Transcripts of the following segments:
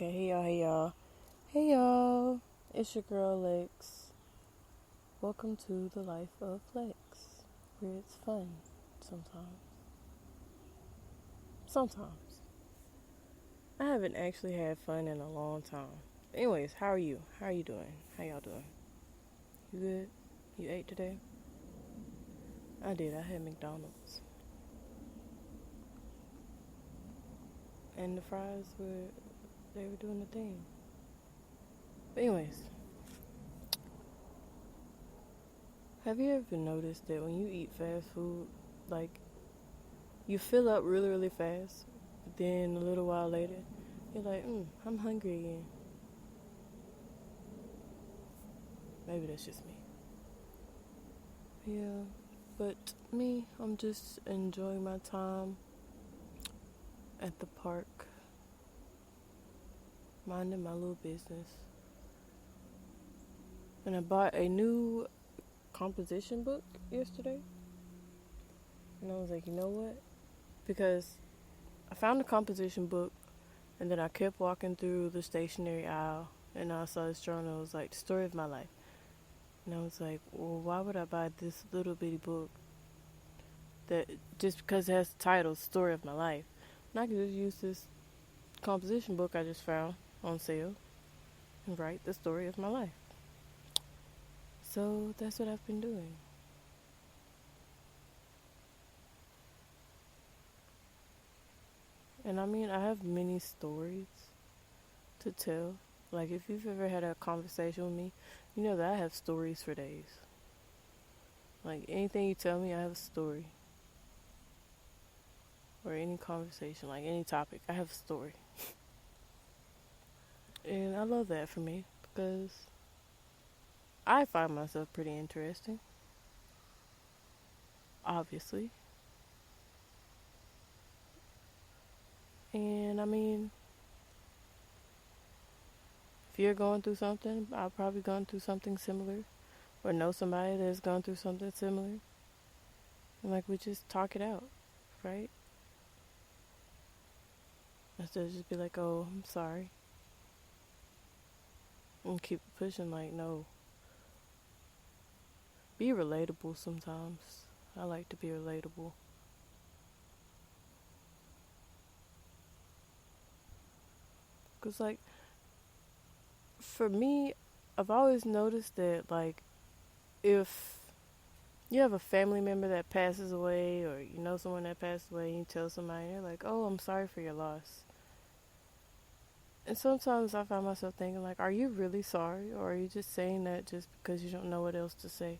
Okay, hey y'all, hey y'all. Hey y'all. It's your girl Lex. Welcome to the life of Lex, where it's fun sometimes. Sometimes. I haven't actually had fun in a long time. Anyways, how are you? How are you doing? How y'all doing? You good? You ate today? I did. I had McDonald's. And the fries they were doing the thing. But anyways, have you ever noticed that when you eat fast food, like, you fill up really, really fast, but then a little while later, you're like, I'm hungry again. Maybe that's just me. Yeah, but me, I'm just enjoying my time at the park, minding my little business. And I bought a new composition book yesterday. And I was like, you know what? Because I found a composition book, and then I kept walking through the stationery aisle, and I saw this journal. It was like, The Story of My Life. And I was like, well, why would I buy this little bitty book that just because it has the title, Story of My Life? And I could just use this composition book I just found on sale and write the story of my life. So that's what I've been doing. And I mean, I have many stories to tell. Like, if you've ever had a conversation with me, you know that I have stories for days. Like, anything you tell me, I have a story. Or any conversation, like any topic, I have a story. And I love that for me, because I find myself pretty interesting. Obviously. And I mean, if you're going through something, I've probably gone through something similar, or know somebody that's gone through something similar. And like, we just talk it out, right? Instead of just be like, oh, I'm sorry. And keep pushing, like, no. Be relatable sometimes. I like to be relatable. Because, like, for me, I've always noticed that, like, if you have a family member that passes away, or you know someone that passed away, and you tell somebody, they're like, oh, I'm sorry for your loss. And sometimes I find myself thinking, like, are you really sorry? Or are you just saying that just because you don't know what else to say?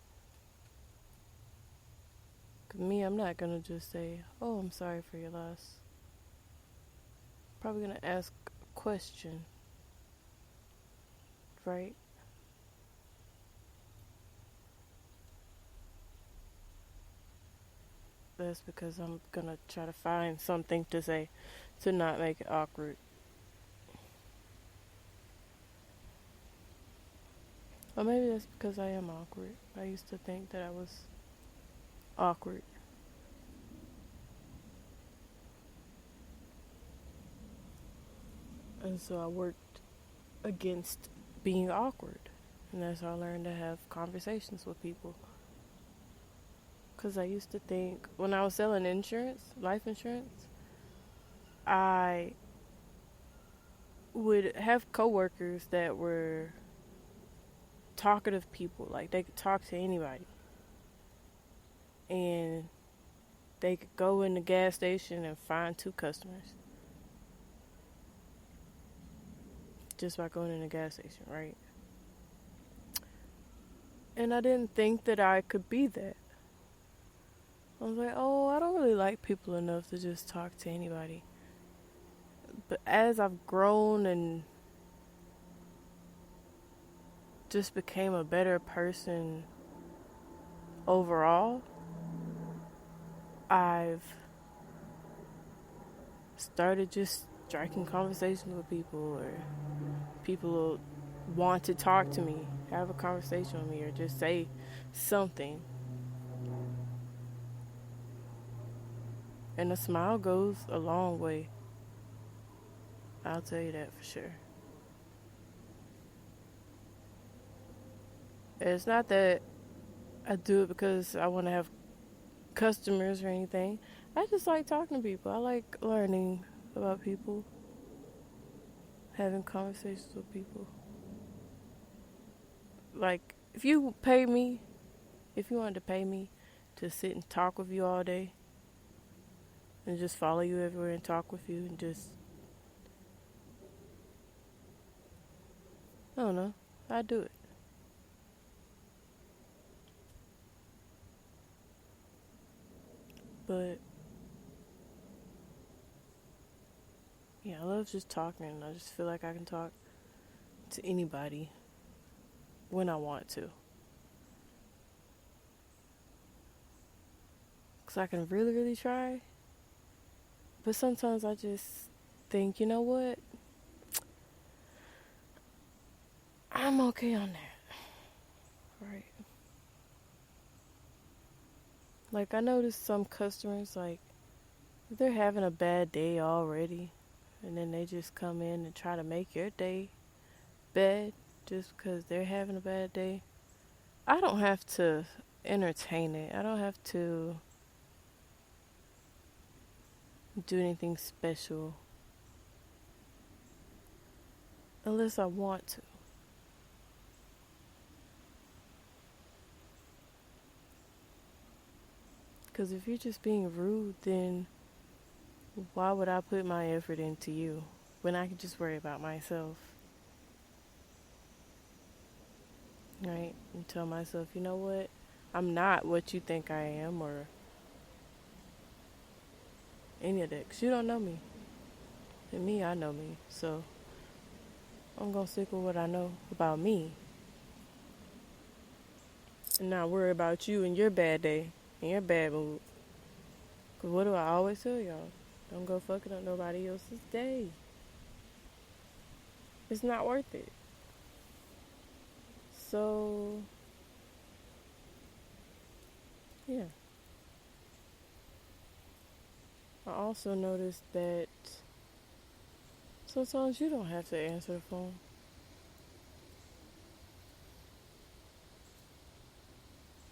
Because me, I'm not going to just say, oh, I'm sorry for your loss. I'm probably going to ask a question. Right? That's because I'm going to try to find something to say to not make it awkward. Or maybe that's because I am awkward. I used to think that I was awkward. And so I worked against being awkward. And that's how I learned to have conversations with people. Because I used to think, when I was selling insurance, life insurance, I would have coworkers that were talkative people. Like, they could talk to anybody. And they could go in the gas station and find 2 customers. Just by going in the gas station, right? And I didn't think that I could be that. I was like, oh, I don't really like people enough to just talk to anybody. But as I've grown and just became a better person overall, I've started just striking conversations with people, or people will want to talk to me, have a conversation with me, or just say something. And a smile goes a long way. I'll tell you that for sure. It's not that I do it because I want to have customers or anything. I just like talking to people. I like learning about people, having conversations with people. Like, if you wanted to pay me to sit and talk with you all day and just follow you everywhere and talk with you and just, I don't know, I'd do it. But, yeah, I love just talking, and I just feel like I can talk to anybody when I want to. Because I can really, really try. But sometimes I just think, you know what? I'm okay on that. Right. Like, I noticed some customers, like, they're having a bad day already. And then they just come in and try to make your day bad just because they're having a bad day. I don't have to entertain it. I don't have to do anything special unless I want to. Because if you're just being rude, then why would I put my effort into you when I can just worry about myself? Right? And tell myself, you know what? I'm not what you think I am or any of that. Because you don't know me. And me, I know me. So I'm going to stick with what I know about me and not worry about you and your bad day and your bad mood. Because what do I always tell y'all? Don't go fucking up nobody else's day. It's not worth it. So, yeah. I also noticed that sometimes you don't have to answer the phone.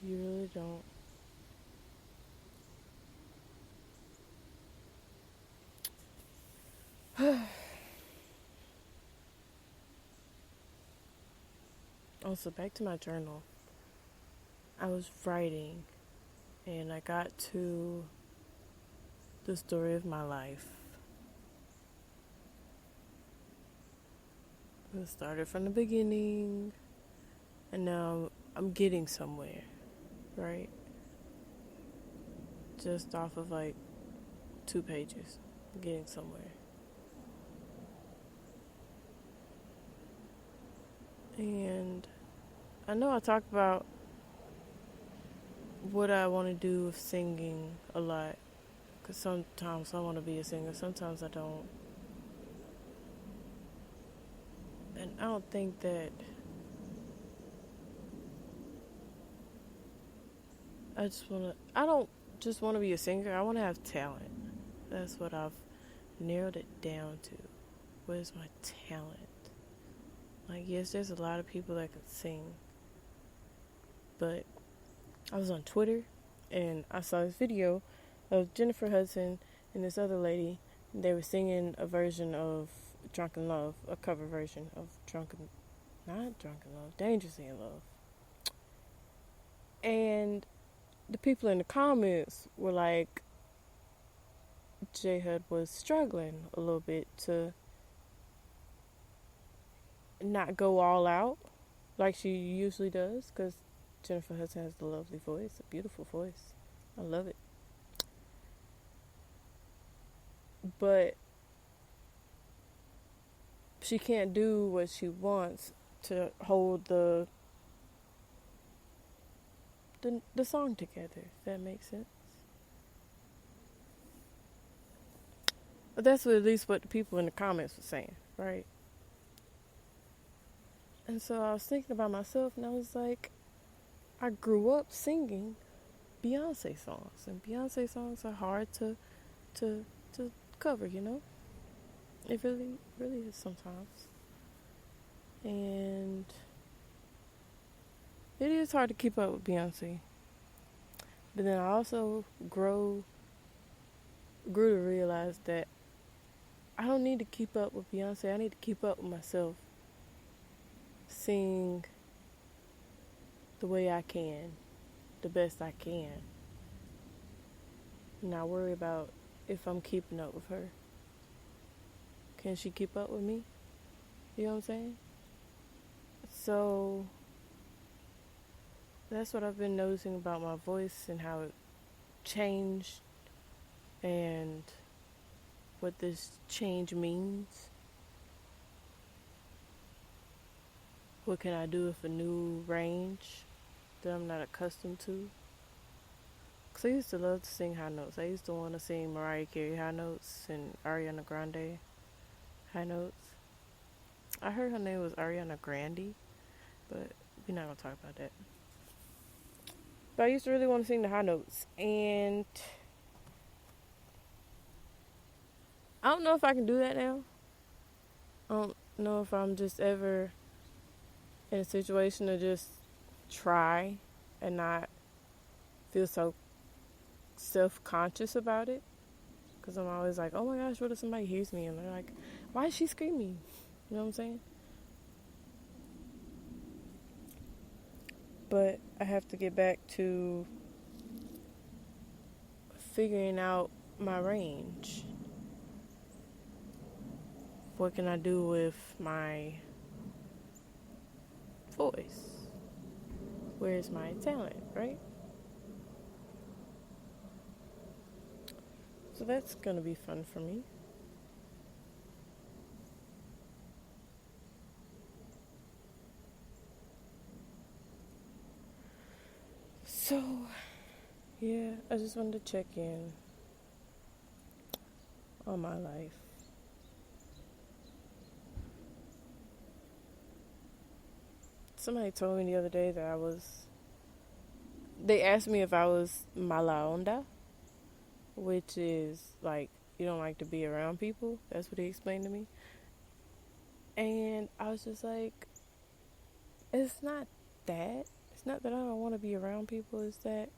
You really don't. Also, back to my journal. I was writing and I got to the story of my life. It started from the beginning and now I'm getting somewhere, right? Just off of like 2 pages, getting somewhere. And I know I talk about what I want to do with singing a lot. Because sometimes I want to be a singer, sometimes I don't. And I don't think that I don't just want to be a singer, I want to have talent. That's what I've narrowed it down to. What is my talent? Like, yes, there's a lot of people that can sing. But I was on Twitter and I saw this video of Jennifer Hudson and this other lady. They were singing a version of Drunken Love, a cover version of not Drunken Love, Dangerously in Love. And the people in the comments were like, J Hud was struggling a little bit to not go all out like she usually does, because Jennifer Hudson has a lovely voice, a beautiful voice. I love it. But she can't do what she wants to hold the song together, if that makes sense. But that's at least what the people in the comments were saying, right? And so I was thinking about myself and I was like, I grew up singing Beyonce songs, and Beyonce songs are hard to cover, you know? It really, really is sometimes. And It is hard to keep up with Beyonce. But then I also grew to realize that I don't need to keep up with Beyonce. I need to keep up with myself. Sing the way I can, the best I can. Not worry about if I'm keeping up with her. Can she keep up with me? You know what I'm saying? So that's what I've been noticing about my voice and how it changed and what this change means. What can I do with a new range that I'm not accustomed to? Because I used to love to sing high notes. I used to want to sing Mariah Carey high notes and Ariana Grande high notes. I heard her name was Ariana Grande, but we're not going to talk about that. But I used to really want to sing the high notes. And I don't know if I can do that now. I don't know if I'm just ever in a situation to just try and not feel so self-conscious about it. Because I'm always like, oh my gosh, what if somebody hears me? And they're like, why is she screaming? You know what I'm saying? But I have to get back to figuring out my range. What can I do with my voice? Where's my talent, right? So that's going to be fun for me. So, yeah, I just wanted to check in on my life. Somebody told me the other day that they asked me if I was mala onda, which is like, you don't like to be around people. That's what he explained to me. And I was just like, it's not that. It's not that I don't want to be around people. It's that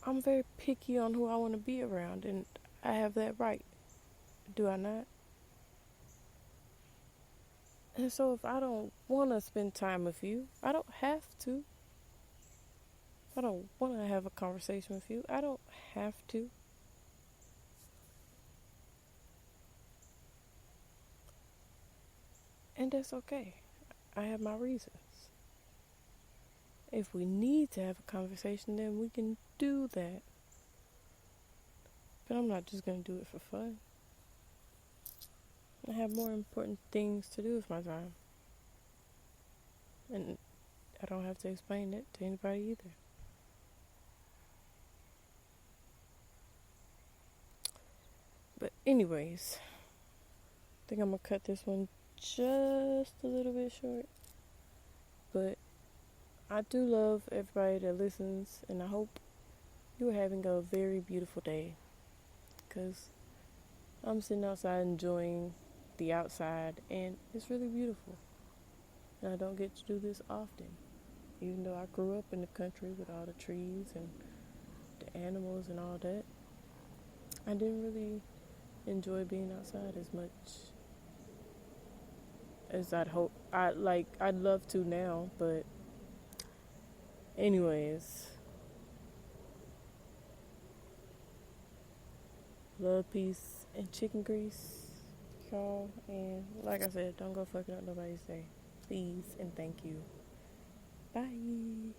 I'm very picky on who I want to be around. And I have that right. Do I not? And so if I don't want to spend time with you, I don't have to. If I don't want to have a conversation with you, I don't have to. And that's okay. I have my reasons. If we need to have a conversation, then we can do that. But I'm not just going to do it for fun. I have more important things to do with my time. And I don't have to explain it to anybody either. But anyways, I think I'm going to cut this one just a little bit short. But I do love everybody that listens, and I hope you are having a very beautiful day. Because I'm sitting outside enjoying the outside, and it's really beautiful. And I don't get to do this often. Even though I grew up in the country with all the trees and the animals and all that, I didn't really enjoy being outside as much as I'd hope. I'd love to now, but anyways, love, peace, and chicken grease, y'all. And like I said, don't go fucking up nobody's day. Please and thank you. Bye.